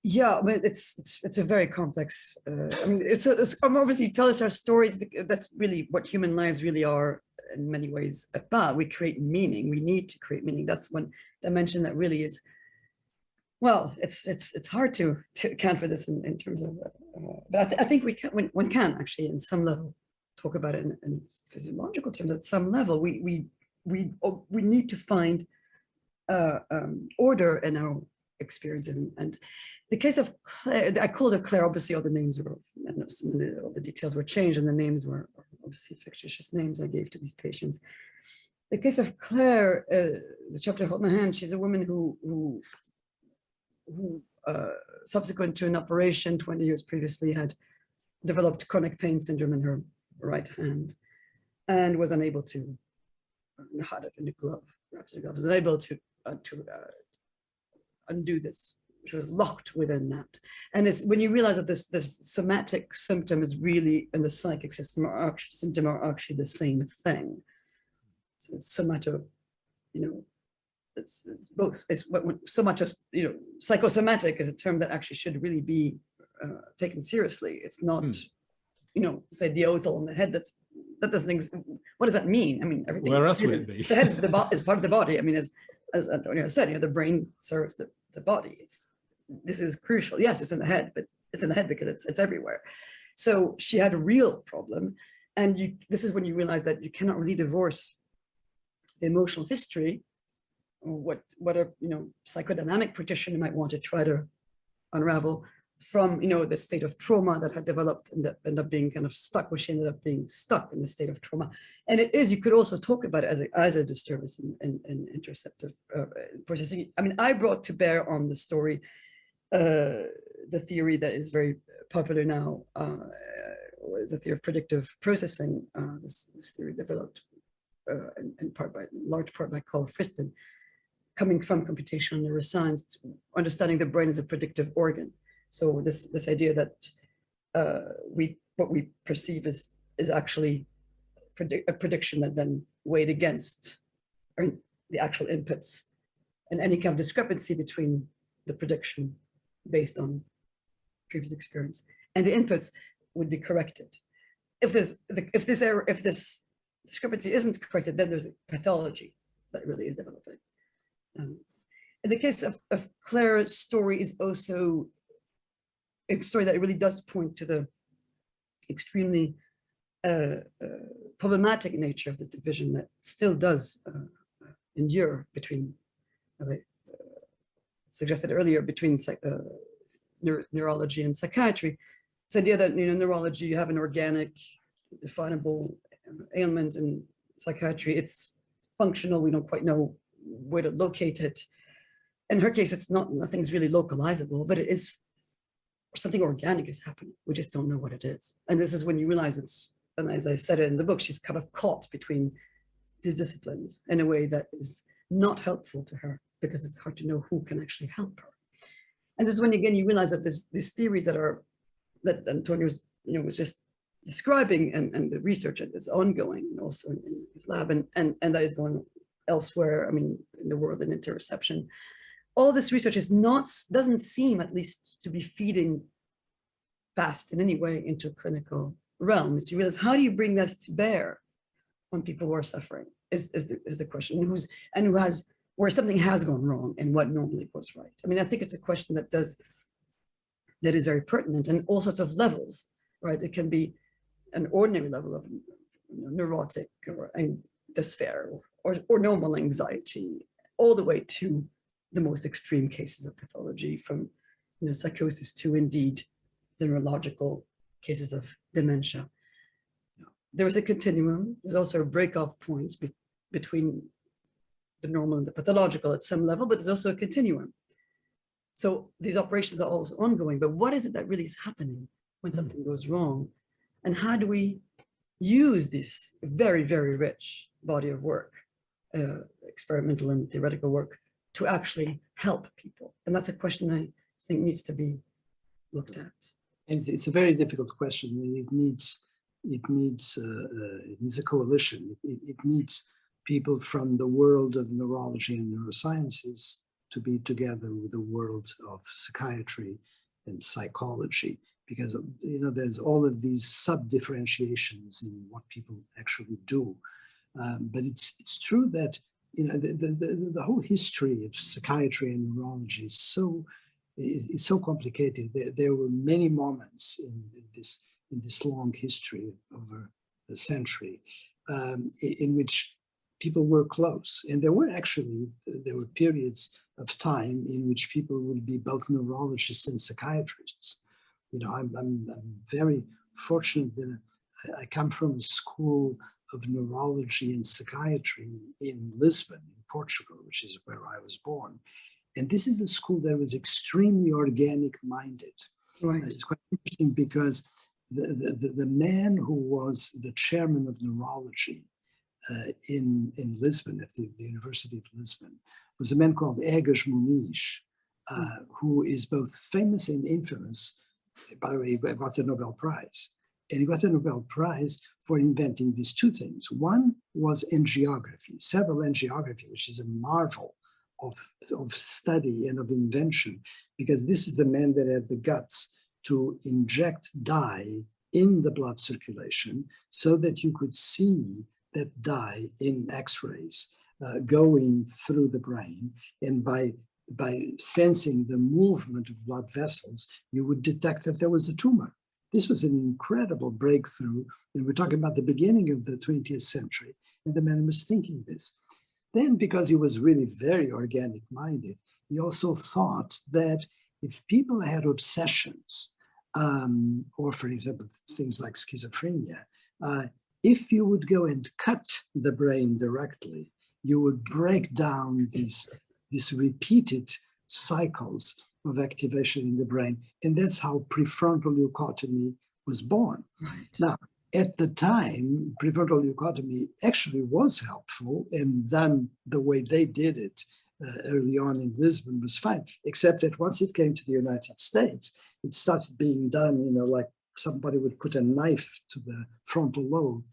Yeah, I mean, it's a very complex. I mean, it's obviously tell us our stories. That's really what human lives really are in many ways about. We create meaning. We need to create meaning. That's one dimension that really is. Well, it's hard to account for this in terms of, but I think we can. One can actually, in some level, talk about it in physiological terms. At some level, we need to find order in our experiences, and the case of Claire, I called her Claire. Obviously, all the names were, all the details were changed, and the names were obviously fictitious names I gave to these patients. The case of Claire, the chapter I hold in my hand, she's a woman who subsequent to an operation 20 years previously had developed chronic pain syndrome in her right hand, and was unable to had it in a glove, wrapped in a glove, was unable to undo this. She was locked within that. And it's when you realize that this somatic symptom is really, and the psychic symptom are actually the same thing. So it's somato, it's both, it's so much as, psychosomatic is a term that actually should really be taken seriously. It's not, say the all on the head, that doesn't what does that mean? I mean, everything. Where else would it be? The head is part of the body. I mean, as Antonio said, the brain serves the body. This is crucial. Yes, it's in the head, but it's in the head because it's everywhere. So she had a real problem, and this is when you realize that you cannot really divorce the emotional history, or what a psychodynamic practitioner might want to try to unravel from the state of trauma that had developed and that ended up being kind of stuck, where she ended up being stuck in the state of trauma. And you could also talk about it as a disturbance in interceptive processing. I mean, I brought to bear on the story the theory that is very popular now, the theory of predictive processing. This theory developed in large part by Carl Friston, coming from computational neuroscience, understanding the brain as a predictive organ. So this idea that what we perceive is actually a prediction that then weighed against the actual inputs, and any kind of discrepancy between the prediction based on previous experience and the inputs would be corrected. If this discrepancy isn't corrected, then there's a pathology that really is developing. In the case of Claire's story is also a story that really does point to the extremely problematic nature of this division that still does endure between, as I suggested earlier, between neurology and psychiatry. This idea that neurology, you have an organic, definable ailment, and psychiatry, it's functional. We don't quite know where to locate it. In her case, nothing's really localizable, but it is something organic is happening. We just don't know what it is. And this is when you realize and as I said it in the book, she's kind of caught between these disciplines in a way that is not helpful to her, because it's hard to know who can actually help her. And this is when, again, you realize that there's these theories that Antonio was just describing, and the research that is ongoing, and also in his lab, and that is going elsewhere, I mean, in the world, in interoception. All this research doesn't seem, at least, to be feeding fast in any way into clinical realms. You realize, how do you bring this to bear on people who are suffering is the question, where something has gone wrong and what normally goes right. I mean, I think it's a question that is very pertinent, and all sorts of levels, right? It can be an ordinary level of neurotic or despair or normal anxiety, all the way to the most extreme cases of pathology, from psychosis to, indeed, the neurological cases of dementia. There is a continuum. There's also break-off points between the normal and the pathological at some level, but there's also a continuum. So these operations are also ongoing, but what is it that really is happening when something goes wrong? And how do we use this very, very rich body of work, experimental and theoretical work, to actually help people? And that's a question I think needs to be looked at. And it's a very difficult question. It needs a coalition. It needs people from the world of neurology and neurosciences to be together with the world of psychiatry and psychology, because there's all of these sub-differentiations in what people actually do. But it's true that the whole history of psychiatry and neurology is so complicated. There were many moments in this long history over a century in which people were close, and there were periods of time in which people would be both neurologists and psychiatrists. I'm very fortunate that I come from a school of neurology and psychiatry in Lisbon, in Portugal, which is where I was born. And this is a school that was extremely organic-minded. Right. It's quite interesting because the man who was the chairman of neurology in Lisbon, at the University of Lisbon, was a man called Egas Muniz, who is both famous and infamous. By the way, he got the Nobel Prize. And he got the Nobel Prize for inventing these two things. One was angiography, cerebral angiography, which is a marvel of study and of invention, because this is the man that had the guts to inject dye in the blood circulation so that you could see that dye in X-rays going through the brain. And by sensing the movement of blood vessels, you would detect that there was a tumor. This was an incredible breakthrough. And we're talking about the beginning of the 20th century. And the man was thinking this. Then, because he was really very organic-minded, he also thought that if people had obsessions, or for example, things like schizophrenia, if you would go and cut the brain directly, you would break down these repeated cycles of activation in the brain. And that's how prefrontal leucotomy was born. Right. Now, at the time, prefrontal leucotomy actually was helpful, and done the way they did it early on in Lisbon was fine, except that once it came to the United States, it started being done, like somebody would put a knife to the frontal lobe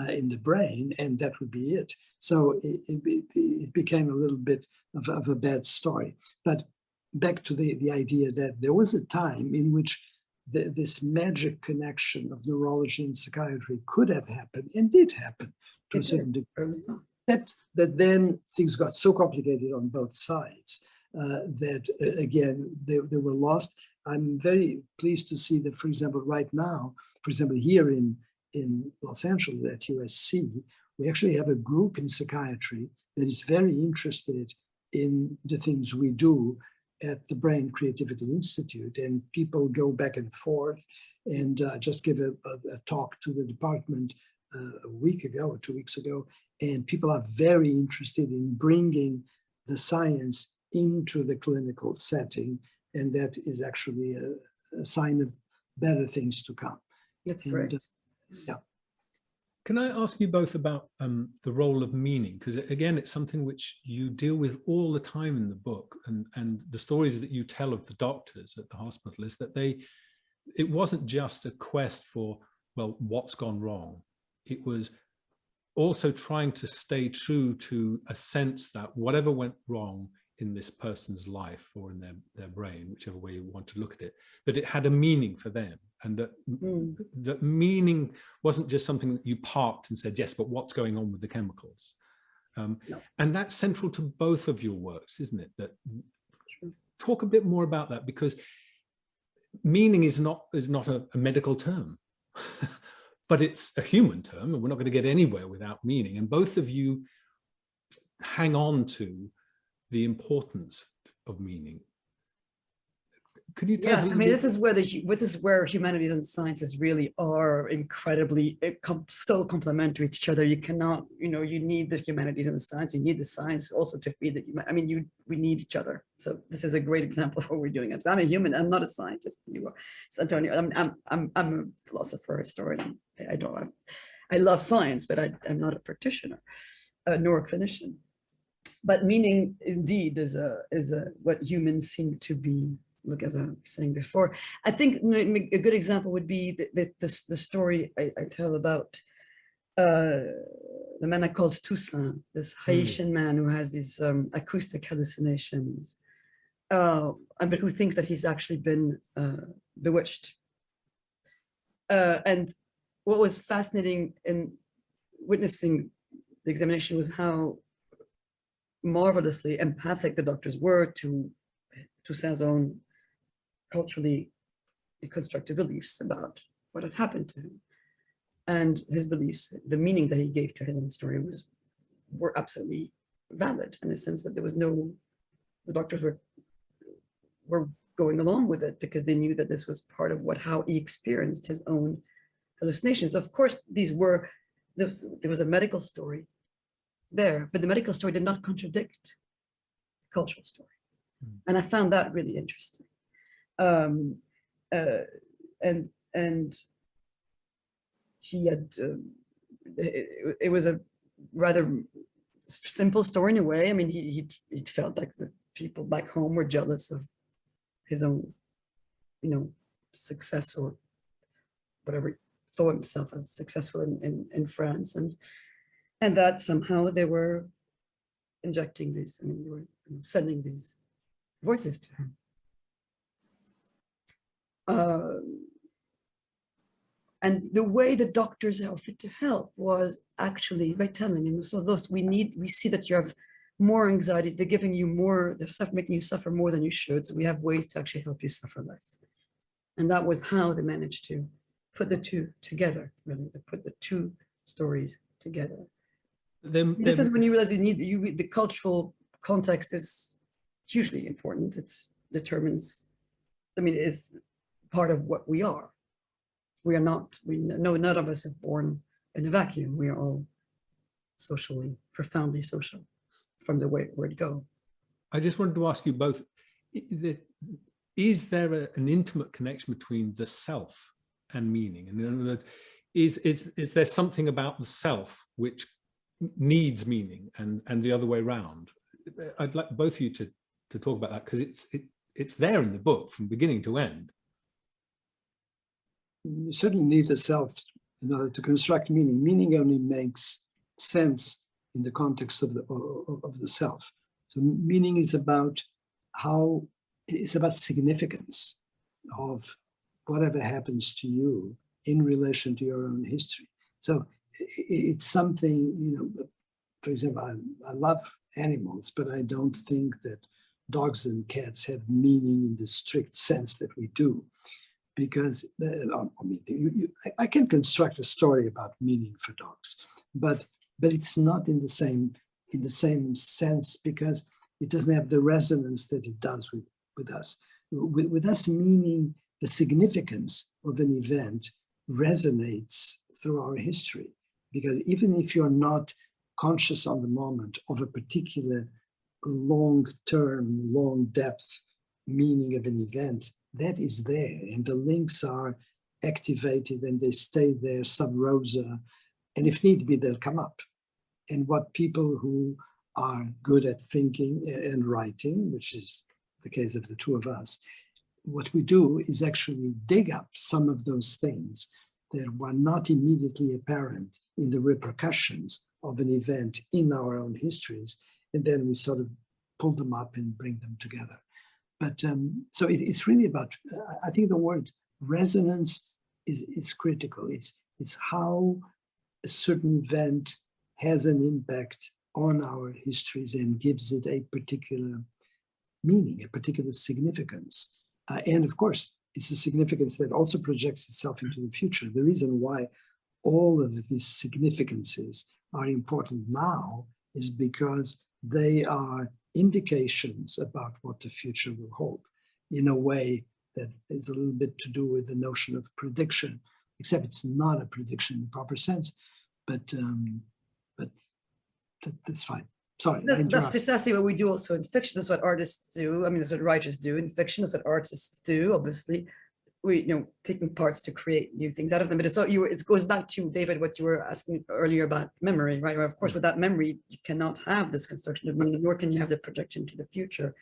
in the brain, and that would be it. So it became a little bit of a bad story. But back to the idea that there was a time in which this magic connection of neurology and psychiatry could have happened, and did happen to a certain degree. Except that then things got so complicated on both sides that, again, they were lost. I'm very pleased to see that, for example, right now, for example, here in Los Angeles at USC, we actually have a group in psychiatry that is very interested in the things we do at the Brain Creativity Institute, and people go back and forth. And just give a talk to the department a week ago or 2 weeks ago, and people are very interested in bringing the science into the clinical setting, and that is actually a sign of better things to come. That's great. Yeah. Can I ask you both about the role of meaning? Because again, it's something which you deal with all the time in the book, and the stories that you tell of the doctors at the hospital is that it wasn't just a quest for, well, what's gone wrong. It was also trying to stay true to a sense that whatever went wrong in this person's life or in their brain, whichever way you want to look at it, that it had a meaning for them. And that that meaning wasn't just something that you parked and said, yes, but what's going on with the chemicals? No. And that's central to both of your works, isn't it? That talk a bit more about that, because meaning is not a medical term, but it's a human term, and we're not going to get anywhere without meaning. And both of you hang on to the importance of meaning. Could you tell us? Yes, I mean, this is where humanities and sciences really are incredibly so complementary to each other. You cannot, you need the humanities and the science. You need the science also to feed the human. I mean, we need each other. So this is a great example of what we're doing. I'm a human. I'm not a scientist. You are, Antonio. I'm a philosopher, historian. I love science, but I'm not a practitioner, nor a clinician. But meaning, indeed, is what humans seem to be. Look, as I was saying before, I think a good example would be the story I tell about the man I called Toussaint, this Haitian man who has these acoustic hallucinations, but who thinks that he's actually been bewitched. And what was fascinating in witnessing the examination was how marvelously empathic the doctors were to Toussaint's own culturally constructed beliefs about what had happened to him. And his beliefs, the meaning that he gave to his own story were absolutely valid, in the sense that there was no, the doctors were going along with it because they knew that this was part of how he experienced his own hallucinations. Of course, there was a medical story there, but the medical story did not contradict the cultural story. And I found that really interesting. And he had, it was a rather simple story in a way. I mean, he felt like the people back home were jealous of his own, success, or whatever he thought himself as successful in France, and that somehow they were injecting these, they were sending these voices to him. And the way the doctors offered to help was actually by telling him, so we see that you have more anxiety, they're giving you more, they're making you suffer more than you should, so we have ways to actually help you suffer less. And that was how they managed to put the two together, really, they put the two stories together. This is when you realize the cultural context is hugely important. It determines, it is part of what we are. We are not, none of us are born in a vacuum. We are all socially, profoundly social from the way word go. I just wanted to ask you both, is there an intimate connection between the self and meaning? And is there something about the self which needs meaning and the other way around? I'd like both of you to talk about that, because it's there in the book from beginning to end. You certainly need the self in order to construct meaning. Meaning only makes sense in the context of the self. So meaning is about significance of whatever happens to you in relation to your own history. So it's something, for example, I love animals, but I don't think that dogs and cats have meaning in the strict sense that we do. Because I can construct a story about meaning for dogs, but it's not in the same sense, because it doesn't have the resonance that it does with us. With us, meaning, the significance of an event resonates through our history, because even if you're not conscious on the moment of a particular long-term, long-depth meaning of an event, that is there, and the links are activated and they stay there sub rosa, and if need be, they'll come up. And what people who are good at thinking and writing, which is the case of the two of us, what we do is actually dig up some of those things that were not immediately apparent in the repercussions of an event in our own histories, and then we sort of pull them up and bring them together. But so it's really about, I think the word resonance is critical. It's how a certain event has an impact on our histories and gives it a particular meaning, a particular significance. And of course, it's a significance that also projects itself into the future. The reason why all of these significances are important now is because they are indications about what the future will hold, in a way that is a little bit to do with the notion of prediction, except it's not a prediction in the proper sense, but that's fine. Sorry. That's precisely what we do also in fiction. That's what artists do. That's what writers do in fiction. That's what artists do. Obviously, we taking parts to create new things out of them. But it goes back to, David, what you were asking earlier about memory, right? Of course, without memory, you cannot have this construction of meaning, nor can you have the projection to the future.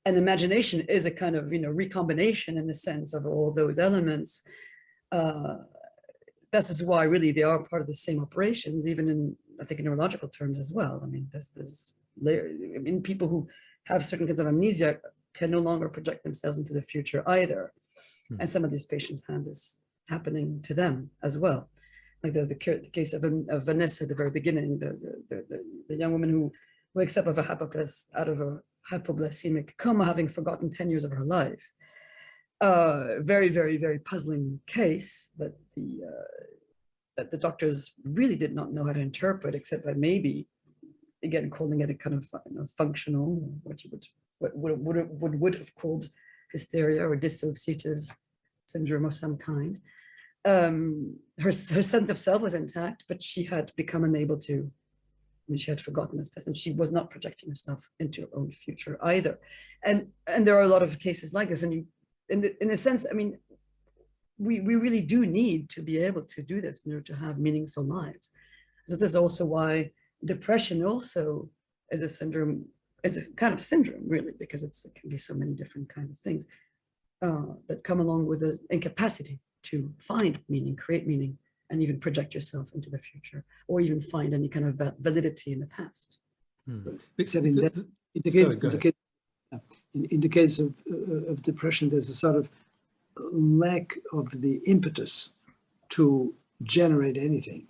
And imagination is a kind of recombination, in the sense, of all those elements. this is why really they are part of the same operations, even in, I think, in neurological terms as well. I mean, there's layer, I mean, people who have certain kinds of amnesia can no longer project themselves into the future either. And some of these patients have this happening to them as well. Like the case of Vanessa at the very beginning, the young woman who wakes up out of a hypoglycemic coma, having forgotten 10 years of her life. Very, very, very puzzling case that the doctors really did not know how to interpret, except by maybe, again, calling it a kind of functional, what you would have called hysteria or dissociative syndrome of some kind. Her sense of self was intact, but she had become unable to, I mean, she had forgotten this person. She was not projecting herself into her own future either. And there are a lot of cases like this. And you, in a sense, I mean, we really do need to be able to do this in order to have meaningful lives. So this is also why depression also is a syndrome, is a kind of syndrome, really, because it can be so many different kinds of things that come along with the incapacity to find meaning, create meaning, and even project yourself into the future, or even find any kind of validity in the past. Except in the case of depression, there's a sort of lack of the impetus to generate anything.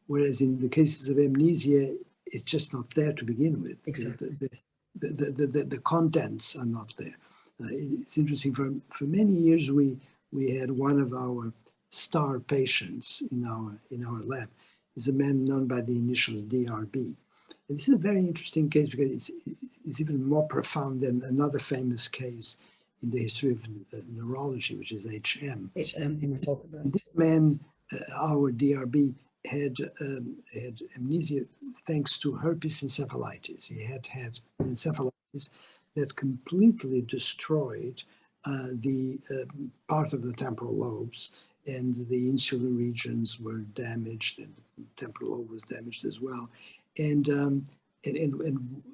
Whereas in the cases of amnesia, it's just not there to begin with. Exactly. The contents are not there. It's interesting, for many years we had one of our star patients in our lab. Is a man known by the initials DRB. And this is a very interesting case because it's even more profound than another famous case in the history of neurology, which is HM. HM, we talk about. This man, our DRB, had amnesia thanks to herpes encephalitis. He had encephalitis that completely destroyed the part of the temporal lobes, and the insular regions were damaged, and the temporal lobe was damaged as well. And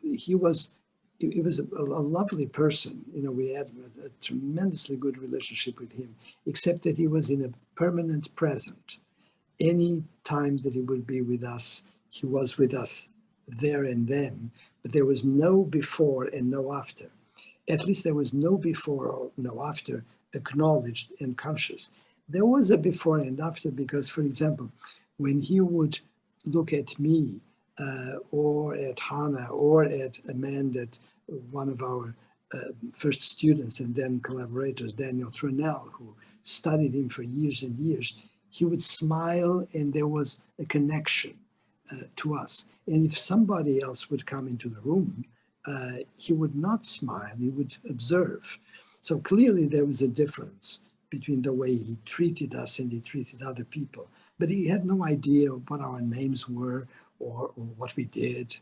he was a lovely person. You know, we had a tremendously good relationship with him, except that he was in a permanent present. Any time that he would be with us, he was with us there and then, but there was no before and no after. At least there was no before or no after acknowledged and conscious. There was a before and after because, for example, when he would look at me or at Hannah or at a man that one of our first students and then collaborators, Daniel Trunell, who studied him for years and years, he would smile and there was a connection to us. And if somebody else would come into the room, he would not smile, he would observe. So clearly there was a difference between the way he treated us and he treated other people. But he had no idea what our names were or what we did.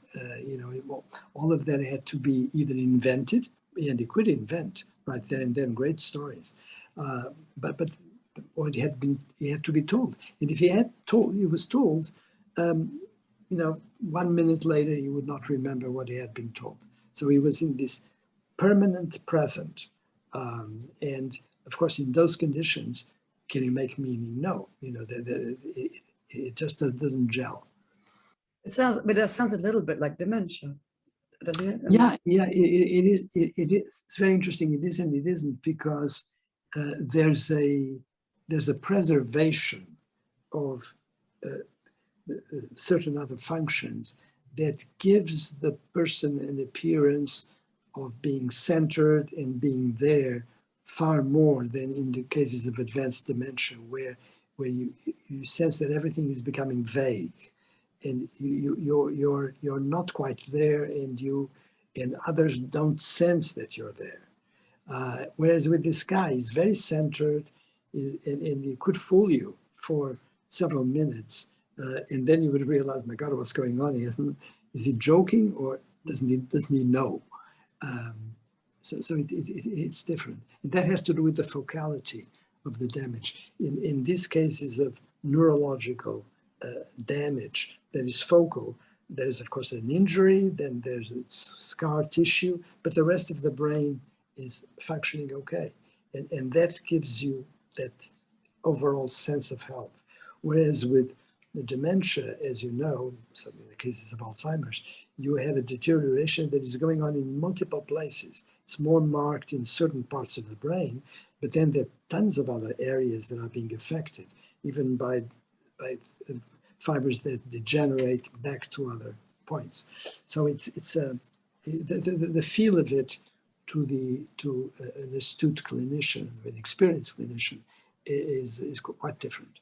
All of that had to be either invented, and he could invent right there and then great stories. Or he had to be told. And if he was told, 1 minute later, he would not remember what he had been told. So he was in this permanent present. And of course, in those conditions, can you make meaning? No, it just doesn't gel. But that sounds a little bit like dementia, doesn't it? Yeah, it is. It's very interesting. It is and it isn't, because there's a preservation of certain other functions that gives the person an appearance of being centered and being there far more than in the cases of advanced dementia, where you sense that everything is becoming vague, and you're not quite there, and others don't sense that you're there. Whereas with this guy, he's very centered, and he could fool you for several minutes, and then you would realize, my God, what's going on? Is he joking, or doesn't he know? So it's different. That has to do with the focality of the damage. In these cases of neurological damage that is focal, there's of course an injury, then there's scar tissue, but the rest of the brain is functioning okay. And that gives you that overall sense of health. Whereas with the dementia, as you know, so in the cases of Alzheimer's, you have a deterioration that is going on in multiple places. It's more marked in certain parts of the brain, but then there are tons of other areas that are being affected, even by fibers that degenerate back to other points. So the feel of it to an astute clinician, an experienced clinician, is quite different.